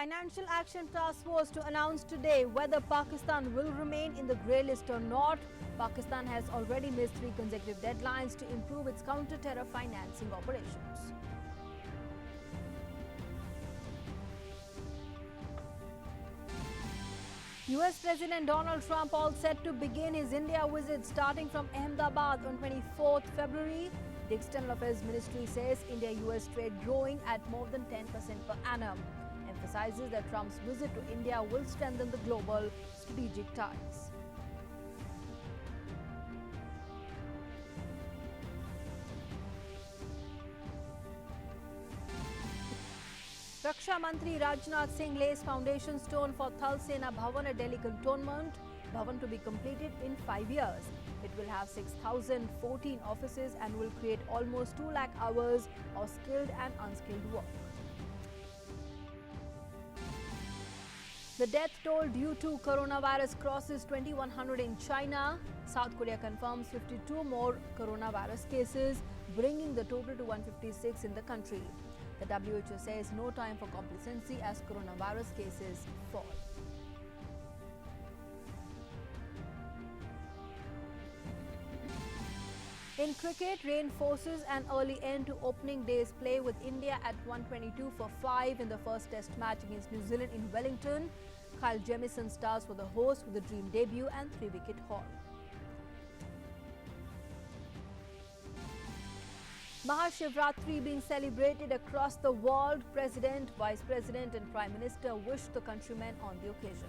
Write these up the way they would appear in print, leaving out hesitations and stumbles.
Financial Action Task Force to announce today whether Pakistan will remain in the grey list or not. Pakistan has already missed 3 consecutive deadlines to improve its counter-terror financing operations. US President Donald Trump all set to begin his India visit starting from Ahmedabad on 24th February. The External Affairs Ministry says India-US trade growing at more than 10% per annum. Emphasizes that Trump's visit to India will strengthen the global strategic ties. Raksha Mantri Rajnath Singh lays foundation stone for Thal Sena Bhavan at Delhi Cantonment. Bhavan to be completed in 5 years. It will have 6,014 offices and will create almost 2 lakh hours of skilled and unskilled work. The death toll due to coronavirus crosses 2,100 in China. South Korea confirms 52 more coronavirus cases, bringing the total to 156 in the country. The WHO says no time for complacency as coronavirus cases fall. In cricket, rain forces an early end to opening day's play with India at 122 for 5 in the first test match against New Zealand in Wellington. Kyle Jamieson starts for the host with a dream debut and 3-wicket haul. Mahashivratri being celebrated across the world. President, Vice President and Prime Minister wished the countrymen on the occasion.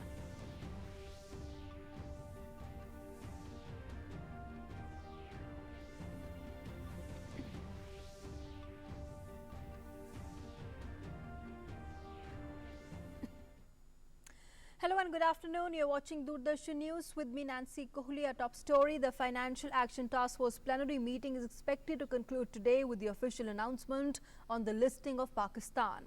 Hello and good afternoon. You're watching Doordarshan News with me, Nancy Kohli. Our top story: the Financial Action Task Force plenary meeting is expected to conclude today with the official announcement on the listing of Pakistan.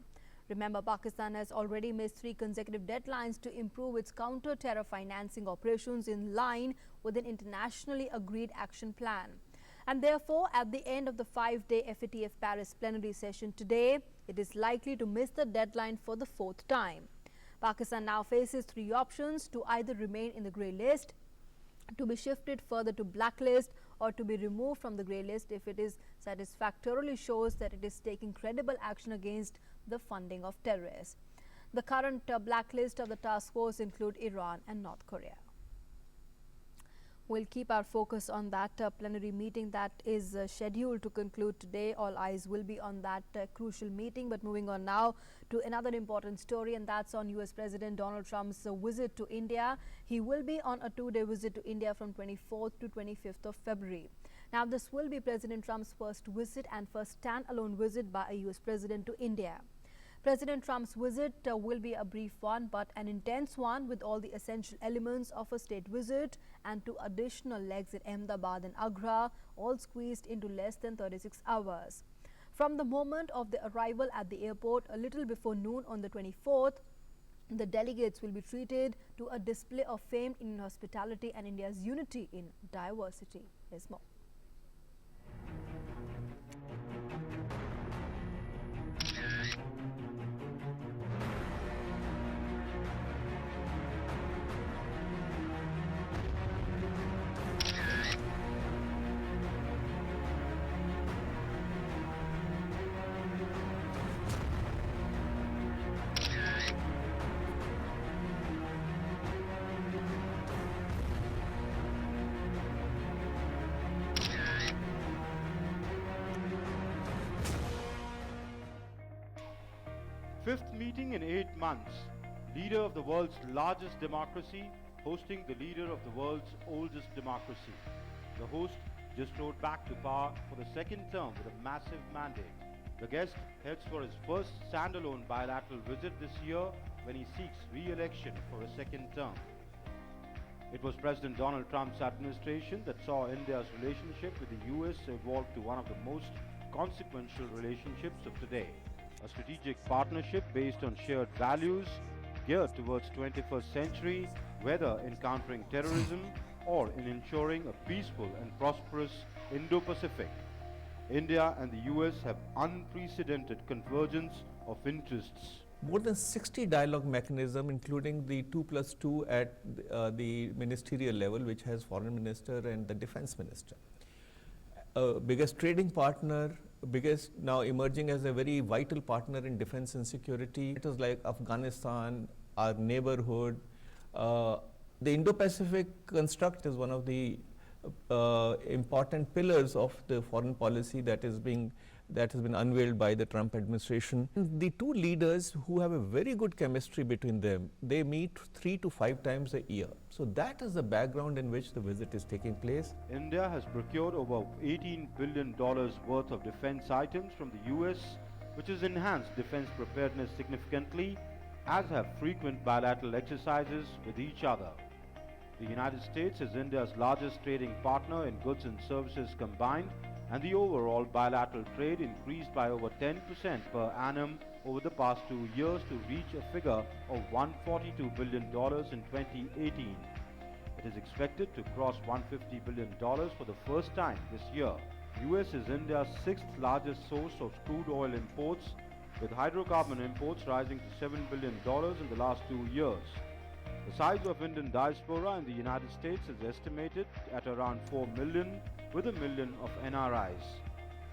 Remember, Pakistan has already missed 3 consecutive deadlines to improve its counter-terror financing operations in line with an internationally agreed action plan. And therefore, at the end of the 5-day FATF Paris plenary session today, it is likely to miss the deadline for the 4th time. Pakistan now faces 3 options: to either remain in the grey list, to be shifted further to blacklist, or to be removed from the grey list if it is satisfactorily shows that it is taking credible action against the funding of terrorists. The current blacklist of the task force include Iran and North Korea. We'll keep our focus on that plenary meeting that is scheduled to conclude today. All eyes will be on that crucial meeting. But moving on now to another important story, and that's on US President Donald Trump's visit to India. He will be on a 2-day visit to India from 24th to 25th of February. Now, this will be President Trump's first visit and first standalone visit by a US president to India. President Trump's visit will be a brief one but an intense one, with all the essential elements of a state visit and 2 additional legs in Ahmedabad and Agra, all squeezed into less than 36 hours. From the moment of the arrival at the airport a little before noon on the 24th, the delegates will be treated to a display of famed Indian hospitality and India's unity in diversity. There's more. Fifth meeting in 8 months. Leader of the world's largest democracy hosting the leader of the world's oldest democracy. The host just rode back to power for the 2nd term with a massive mandate. The guest heads for his first standalone bilateral visit this year when he seeks re-election for a 2nd term. It was President Donald Trump's administration that saw India's relationship with the US evolve to one of the most consequential relationships of today. A strategic partnership based on shared values, geared towards 21st century, whether in countering terrorism or in ensuring a peaceful and prosperous Indo-Pacific. India and the US have unprecedented convergence of interests more than 60 dialogue mechanism, including the 2+2 at the ministerial level, which has foreign minister and the defense minister. Biggest trading partner, biggest now emerging as a very vital partner in defense and security. It was like Afghanistan, our neighborhood. The Indo-Pacific construct is one of the important pillars of the foreign policy that has been unveiled by the Trump administration. The two leaders who have a very good chemistry between them, they meet 3 to 5 times a year. So that is the background in which the visit is taking place. India has procured over $18 billion worth of defense items from the US, which has enhanced defense preparedness significantly, as have frequent bilateral exercises with each other. The United States is India's largest trading partner in goods and services combined, and the overall bilateral trade increased by over 10% per annum over the past 2 years to reach a figure of $142 billion in 2018. It is expected to cross $150 billion for the first time this year. US is India's 6th largest source of crude oil imports, with hydrocarbon imports rising to $7 billion in the last 2 years. The size of Indian diaspora in the United States is estimated at around 4 million, with 1 million of NRIs.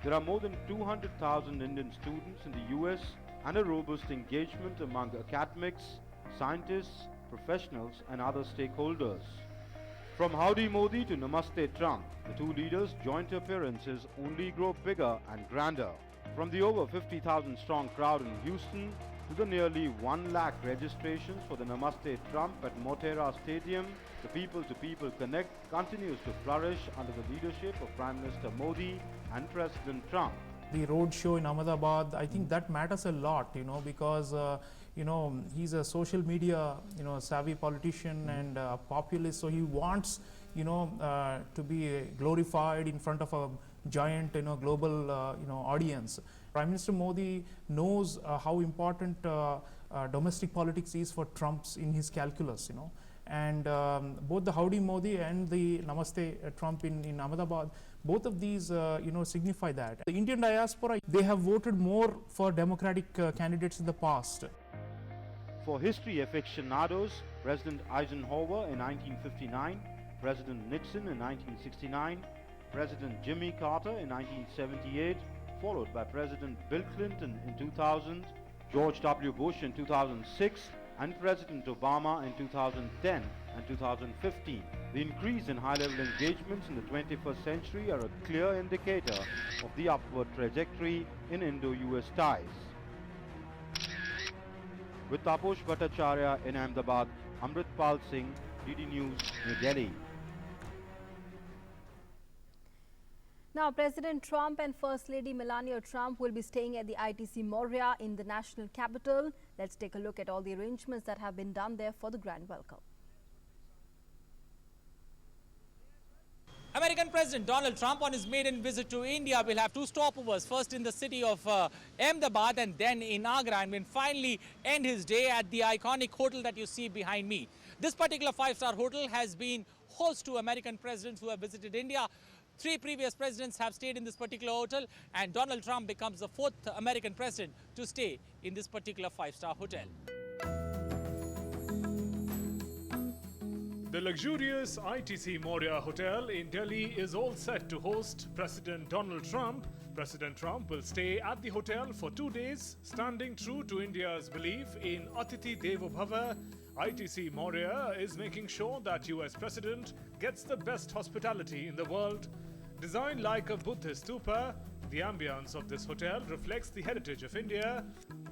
There are more than 200,000 Indian students in the US and a robust engagement among academics, scientists, professionals and other stakeholders. From Howdy Modi to Namaste Trump, the two leaders' joint appearances only grow bigger and grander. From the over 50,000 strong crowd in Houston to the nearly 1 lakh registrations for the Namaste Trump at Motera Stadium, the people-to-people connect continues to flourish under the leadership of Prime Minister Modi and President Trump. The road show in Ahmedabad, I think that matters a lot, because he's a social media, savvy politician and populist, so he wants, to be glorified in front of a giant, global, audience. Prime Minister Modi knows how important domestic politics is for Trump's in his calculus, and both the Howdy Modi and the Namaste Trump in Ahmedabad, both of these signify that. The Indian diaspora, they have voted more for democratic candidates in the past. For history aficionados, President Eisenhower in 1959, President Nixon in 1969, President Jimmy Carter in 1978, followed by President Bill Clinton in 2000, George W. Bush in 2006, and President Obama in 2010 and 2015. The increase in high-level engagements in the 21st century are a clear indicator of the upward trajectory in Indo-US ties. With Taposh Bhattacharya in Ahmedabad, Amritpal Singh, DD News, New Delhi. Now, President Trump and First Lady Melania Trump will be staying at the ITC Moria in the national capital. Let's take a look at all the arrangements that have been done there for the grand welcome. American President Donald Trump on his maiden visit to India will have 2 stopovers, first in the city of Ahmedabad and then in Agra, and will finally end his day at the iconic hotel that you see behind me. This particular 5-star hotel has been host to American presidents who have visited India. 3 previous presidents have stayed in this particular hotel, and Donald Trump becomes the 4th American president to stay in this particular 5-star hotel. The luxurious ITC Moria Hotel in Delhi is all set to host President Donald Trump. President Trump will stay at the hotel for 2 days, standing true to India's belief in Atithi Devo Bhava. ITC Moria is making sure that US President gets the best hospitality in the world. Designed like a Buddhist stupa, the ambience of this hotel reflects the heritage of India.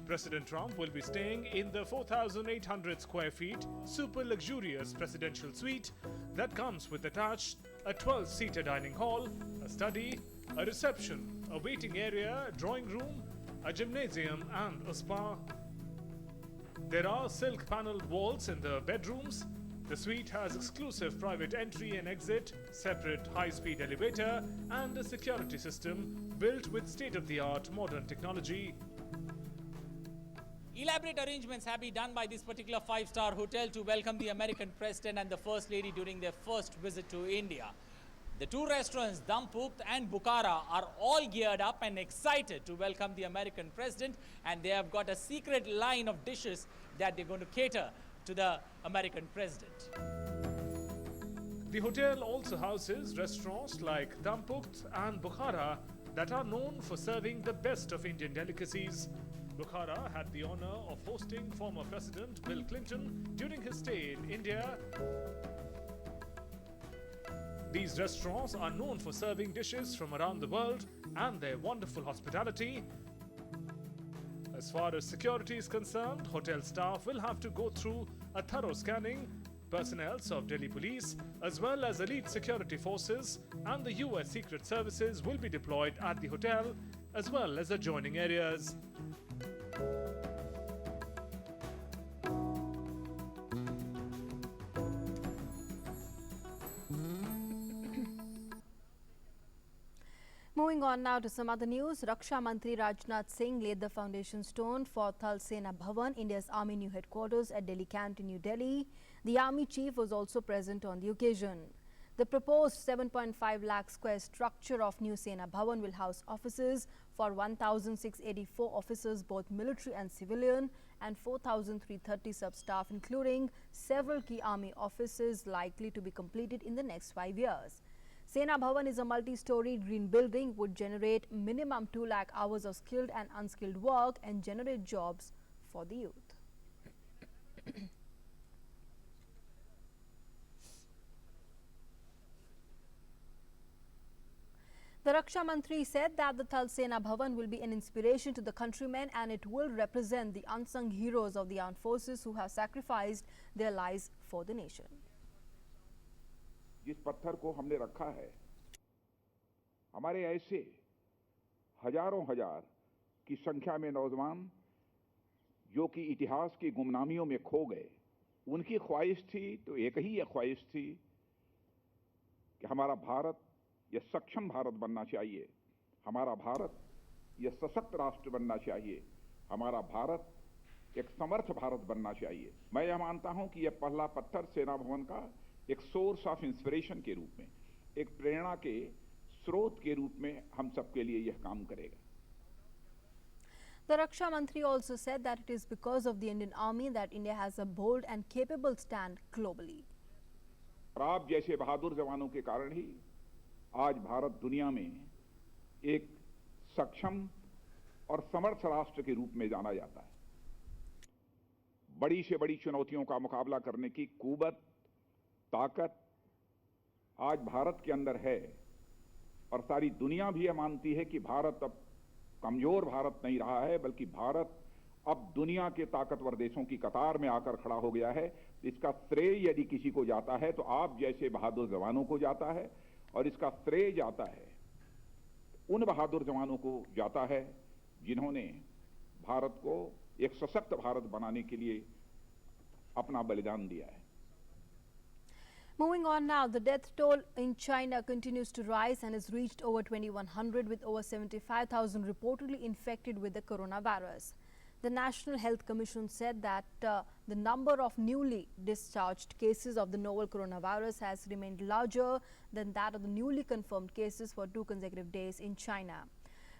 President Trump will be staying in the 4,800 square feet super luxurious presidential suite that comes with attached a 12-seater dining hall, a study, a reception, a waiting area, a drawing room, a gymnasium and a spa. There are silk paneled walls in the bedrooms. The suite has exclusive private entry and exit, separate high-speed elevator and a security system built with state-of-the-art modern technology. Elaborate arrangements have been done by this particular 5-star hotel to welcome the American president and the First Lady during their first visit to India. The two restaurants, Dampukht and Bukhara, are all geared up and excited to welcome the American president, and they have got a secret line of dishes that they're going to cater to the American president. The hotel also houses restaurants like Dampukht and Bukhara that are known for serving the best of Indian delicacies. Bukhara had the honor of hosting former President Bill Clinton during his stay in India. These restaurants are known for serving dishes from around the world and their wonderful hospitality. As far as security is concerned, hotel staff will have to go through a thorough scanning. Personnel of Delhi Police, as well as elite security forces and the US Secret Services will be deployed at the hotel, as well as adjoining areas. Moving on now to some other news, Raksha Mantri Rajnath Singh laid the foundation stone for Thal Sena Bhavan, India's army new headquarters at Delhi Camp in New Delhi. The army chief was also present on the occasion. The proposed 7.5 lakh square structure of new Sena Bhavan will house offices for 1,684 officers, both military and civilian, and 4,330 sub-staff, including several key army offices likely to be completed in the next 5 years. Sena Bhavan is a multi-story green building, would generate minimum 2 lakh hours of skilled and unskilled work and generate jobs for the youth. The Raksha Mantri said that the Thal Sena Bhavan will be an inspiration to the countrymen and it will represent the unsung heroes of the armed forces who have sacrificed their lives for the nation. जिस पत्थर को हमने रखा है, हमारे ऐसे हजारों हजार की संख्या में नौजवान जो कि इतिहास की गुमनामियों में खो गए, उनकी ख्वाहिश थी तो एक ही ये ख्वाहिश थी कि हमारा भारत ये सक्षम भारत बनना चाहिए, हमारा भारत ये सशक्त राष्ट्र बनना चाहिए, हमारा भारत एक समर्थ भारत बनना चाहिए। मैं यह मानता हूं कि यह पहला पत्थर सेना भवन का एक सोर्स ऑफ इंस्पिरेशन के रूप में, एक प्रेरणा के स्रोत के रूप में हम सबके लिए यह काम करेगा। The Raksha Mantri also said that it is because of the Indian Army that India has a bold and capable stand globally. और आप जैसे बहादुर जवानों के कारण ही आज भारत दुनिया में एक सक्षम और समर्थ राष्ट्र के रूप में जाना जाता है। बड़ी से बड़ी चुनौतियों का मुकाबला करने की कुवत, ताकत आज भारत के अंदर है और सारी दुनिया भी यह मानती है कि भारत अब कमजोर भारत नहीं रहा है, बल्कि भारत अब दुनिया के ताकतवर देशों की कतार में आकर खड़ा हो गया है। इसका श्रेय यदि किसी को जाता है तो आप जैसे बहादुर जवानों को जाता है और इसका श्रेय जाता है उन बहादुर जवानों को जाता है जिन्होंने भारत को एक सशक्त भारत बनाने के लिए अपना बलिदान दिया है। Moving on now, the death toll in China continues to rise and has reached over 2,100 with over 75,000 reportedly infected with the coronavirus. The National Health Commission said that the number of newly discharged cases of the novel coronavirus has remained larger than that of the newly confirmed cases for 2 consecutive days in China.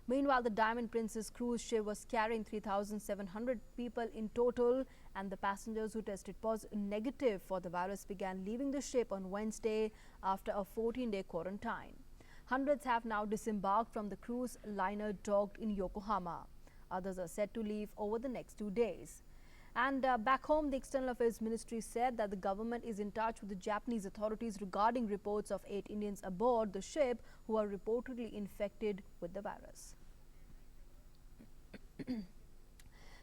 Meanwhile, the Diamond Princess cruise ship was carrying 3,700 people in total, and the passengers who tested negative for the virus began leaving the ship on Wednesday after a 14-day quarantine. Hundreds have now disembarked from the cruise liner docked in Yokohama. Others are set to leave over the next 2 days. And back home, the External Affairs Ministry said that the government is in touch with the Japanese authorities regarding reports of 8 Indians aboard the ship who are reportedly infected with the virus.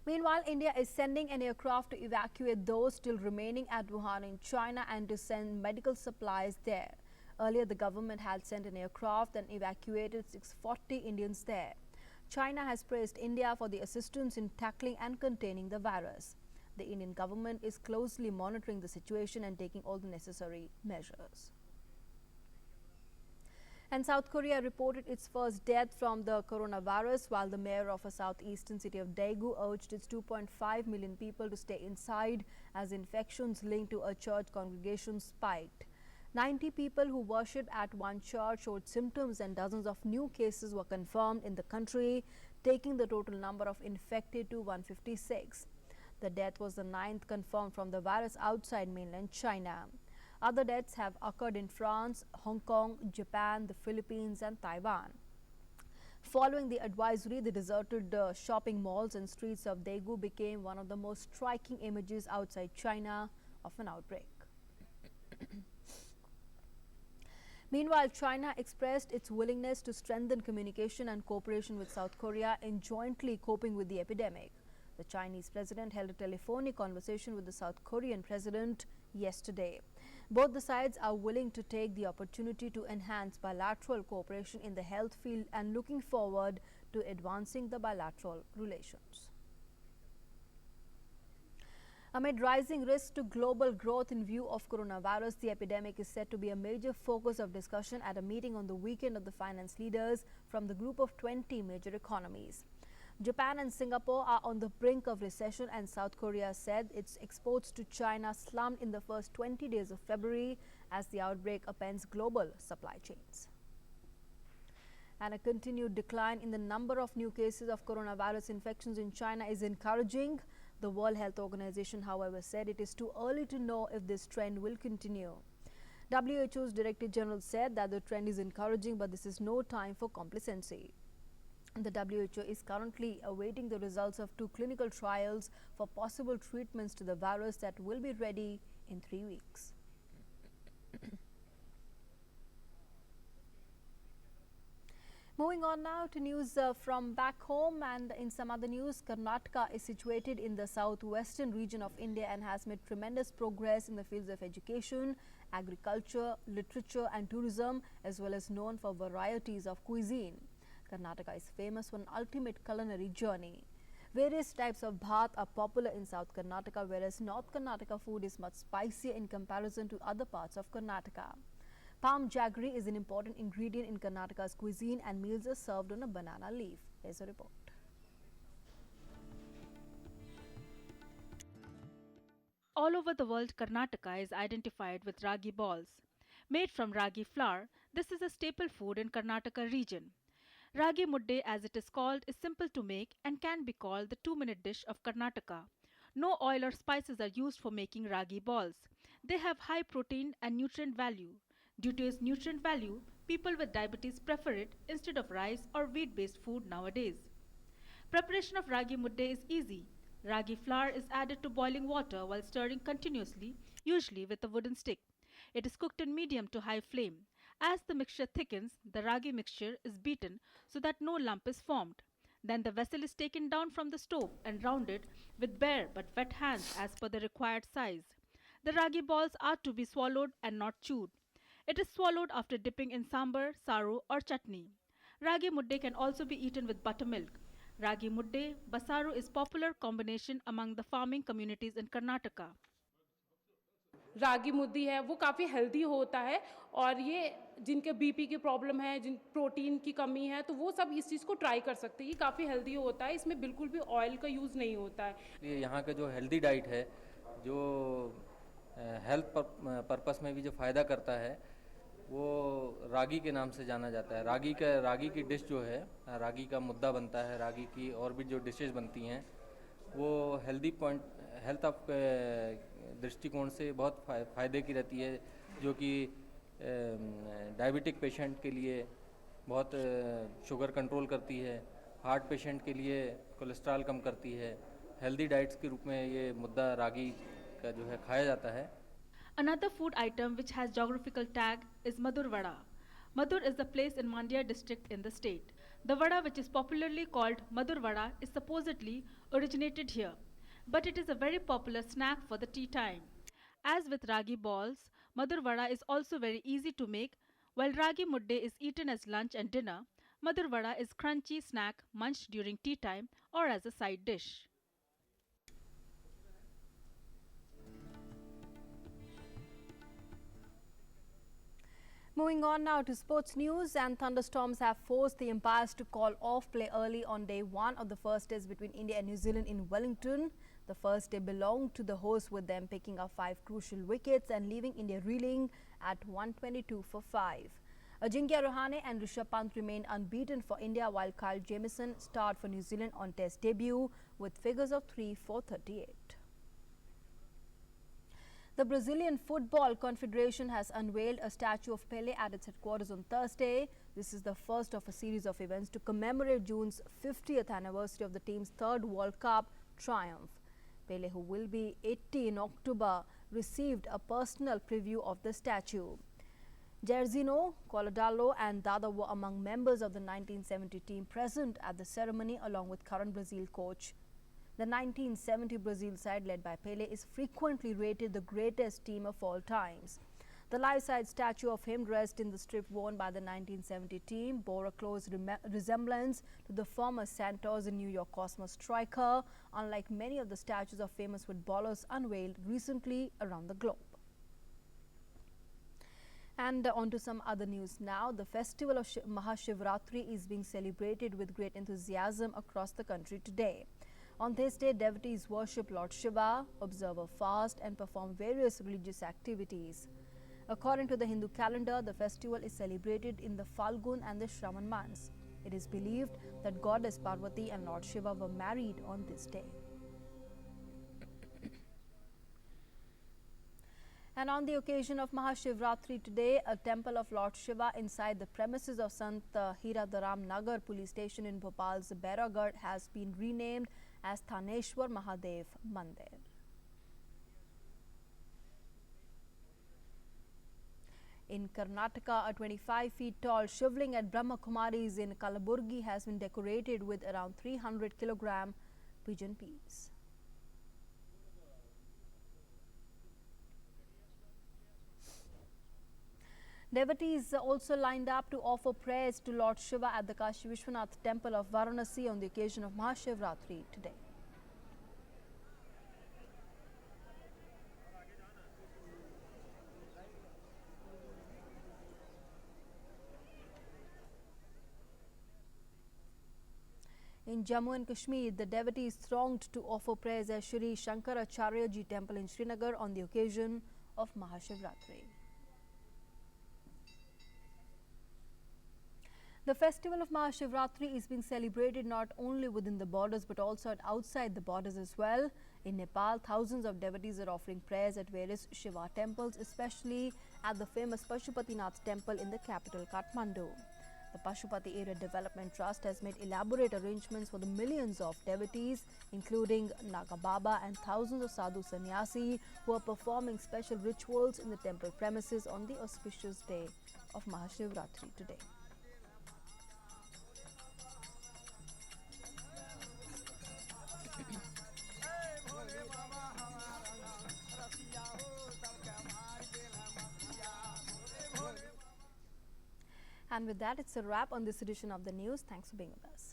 Meanwhile, India is sending an aircraft to evacuate those still remaining at Wuhan in China and to send medical supplies there. Earlier, the government had sent an aircraft and evacuated 640 Indians there. China has praised India for the assistance in tackling and containing the virus. The Indian government is closely monitoring the situation and taking all the necessary measures. And South Korea reported its first death from the coronavirus, while the mayor of a southeastern city of Daegu urged its 2.5 million people to stay inside as infections linked to a church congregation spiked. 90 people who worshipped at one church showed symptoms and dozens of new cases were confirmed in the country, taking the total number of infected to 156. The death was the 9th confirmed from the virus outside mainland China. Other deaths have occurred in France, Hong Kong, Japan, the Philippines and Taiwan. Following the advisory, the deserted shopping malls and streets of Daegu became one of the most striking images outside China of an outbreak. Meanwhile, China expressed its willingness to strengthen communication and cooperation with South Korea in jointly coping with the epidemic. The Chinese president held a telephonic conversation with the South Korean president yesterday. Both the sides are willing to take the opportunity to enhance bilateral cooperation in the health field and looking forward to advancing the bilateral relations. Amid rising risks to global growth in view of coronavirus, the epidemic is set to be a major focus of discussion at a meeting on the weekend of the finance leaders from the group of 20 major economies. Japan and Singapore are on the brink of recession, and South Korea said its exports to China slumped in the first 20 days of February as the outbreak upends global supply chains. And a continued decline in the number of new cases of coronavirus infections in China is encouraging. The World Health Organization, however, said it is too early to know if this trend will continue. WHO's Director General said that the trend is encouraging, but this is no time for complacency. The WHO is currently awaiting the results of 2 clinical trials for possible treatments to the virus that will be ready in 3 weeks. Moving on now to news from back home, and in some other news, Karnataka is situated in the southwestern region of India and has made tremendous progress in the fields of education, agriculture, literature and tourism, as well as known for varieties of cuisine. Karnataka is famous for an ultimate culinary journey. Various types of bhat are popular in South Karnataka, whereas North Karnataka food is much spicier in comparison to other parts of Karnataka. Palm jaggery is an important ingredient in Karnataka's cuisine, and meals are served on a banana leaf. Here's a report. All over the world, Karnataka is identified with ragi balls. Made from ragi flour, this is a staple food in Karnataka region. Ragi mudde, as it is called, is simple to make and can be called the 2-minute dish of Karnataka. No oil or spices are used for making ragi balls. They have high protein and nutrient value. Due to its nutrient value, people with diabetes prefer it instead of rice or wheat-based food nowadays. Preparation of ragi mudde is easy. Ragi flour is added to boiling water while stirring continuously, usually with a wooden stick. It is cooked in medium to high flame. As the mixture thickens, the ragi mixture is beaten so that no lump is formed. Then the vessel is taken down from the stove and rounded with bare but wet hands as per the required size. The ragi balls are to be swallowed and not chewed. It is swallowed after dipping in sambar, saru or chutney. Ragi mudde can also be eaten with buttermilk. Ragi mudde, basaru is popular combination among the farming communities in Karnataka. रागी मुद्दी है वो काफ़ी healthy होता है, और ये जिनके BP की problem है, जिन प्रोटीन की कमी है, तो वो सब इस चीज़ को ट्राई कर सकते हैं. ये काफ़ी हेल्दी होता है, इसमें बिल्कुल भी ऑयल का यूज़ नहीं होता है. ये यहाँ का जो हेल्दी डाइट है, जो हेल्थ पर्पस में भी जो फ़ायदा करता है, वो रागी के नाम से जाना जाता है. रागी की डिश जो है, रागी का मुद्दा बनता है, रागी की और भी जो डिशेस बनती हैं, वो हेल्थ ऑफ दृष्टिकोण से बहुत फ़ायदे की रहती है, जो कि डायबिटिक पेशेंट के लिए बहुत शुगर कंट्रोल करती है, हार्ट पेशेंट के लिए कोलेस्ट्रॉल कम करती है. हेल्दी डाइट्स के रूप में ये मुद्दा रागी का जो है खाया जाता है. Another food item which has geographical tag is Madur Vada. Madur is a place in Mandya district in the state. The vada, which is popularly called Madur Vada, is supposedly originated here, but it is a very popular snack for the tea time. As with ragi balls, Madur Vada is also very easy to make. While ragi mudde is eaten as lunch and dinner, Madur Vada is crunchy snack munched during tea time or as a side dish. Moving on now to sports news, and thunderstorms have forced the umpires to call off play early on day 1 of the first test between India and New Zealand in Wellington. The first day belonged to the hosts, with them picking up 5 crucial wickets and leaving India reeling at 122 for 5. Ajinkya Rahane and Rishabh Pant remained unbeaten for India, while Kyle Jamieson starred for New Zealand on Test debut with figures of 3 for 38. The Brazilian Football Confederation has unveiled a statue of Pelé at its headquarters on Thursday. This is the first of a series of events to commemorate June's 50th anniversary of the team's third World Cup triumph. Pelé, who will be 80 in October, received a personal preview of the statue. Jairzinho, Collodalo and Dada were among members of the 1970 team present at the ceremony, along with current Brazil coach. The 1970 Brazil side, led by Pelé, is frequently rated the greatest team of all times. The life-size statue of him, dressed in the strip worn by the 1970 team, bore a close resemblance to the former Santos and New York Cosmos striker, unlike many of the statues of famous footballers unveiled recently around the globe. And on to some other news now. The festival of Mahashivratri is being celebrated with great enthusiasm across the country today. On this day, devotees worship Lord Shiva, observe a fast and perform various religious activities. According to the Hindu calendar, the festival is celebrated in the Falgun and the Shravan months. It is believed that Goddess Parvati and Lord Shiva were married on this day. And on the occasion of Mahashivratri today, a temple of Lord Shiva inside the premises of Sant Hiradaram Nagar police station in Bhopal's Bairagarh has been renamed as Thaneshwar Mahadev Mandir. In Karnataka, a 25 feet tall shivling at Brahma Kumaris in Kalaburgi has been decorated with around 300 kilogram pigeon peas. Devotees also lined up to offer prayers to Lord Shiva at the Kashi Vishwanath temple of Varanasi on the occasion of Mahashivratri today. In Jammu and Kashmir, the devotees thronged to offer prayers at Shri Shankaracharya Ji temple in Srinagar on the occasion of Mahashivratri. The festival of Mahashivratri is being celebrated not only within the borders but also outside the borders as well. In Nepal, thousands of devotees are offering prayers at various Shiva temples, especially at the famous Pashupatinath temple in the capital Kathmandu. The Pashupati Area Development Trust has made elaborate arrangements for the millions of devotees, including Naga Baba and thousands of sadhu sannyasi who are performing special rituals in the temple premises on the auspicious day of Mahashivratri today. And with that, it's a wrap on this edition of the news. Thanks for being with us.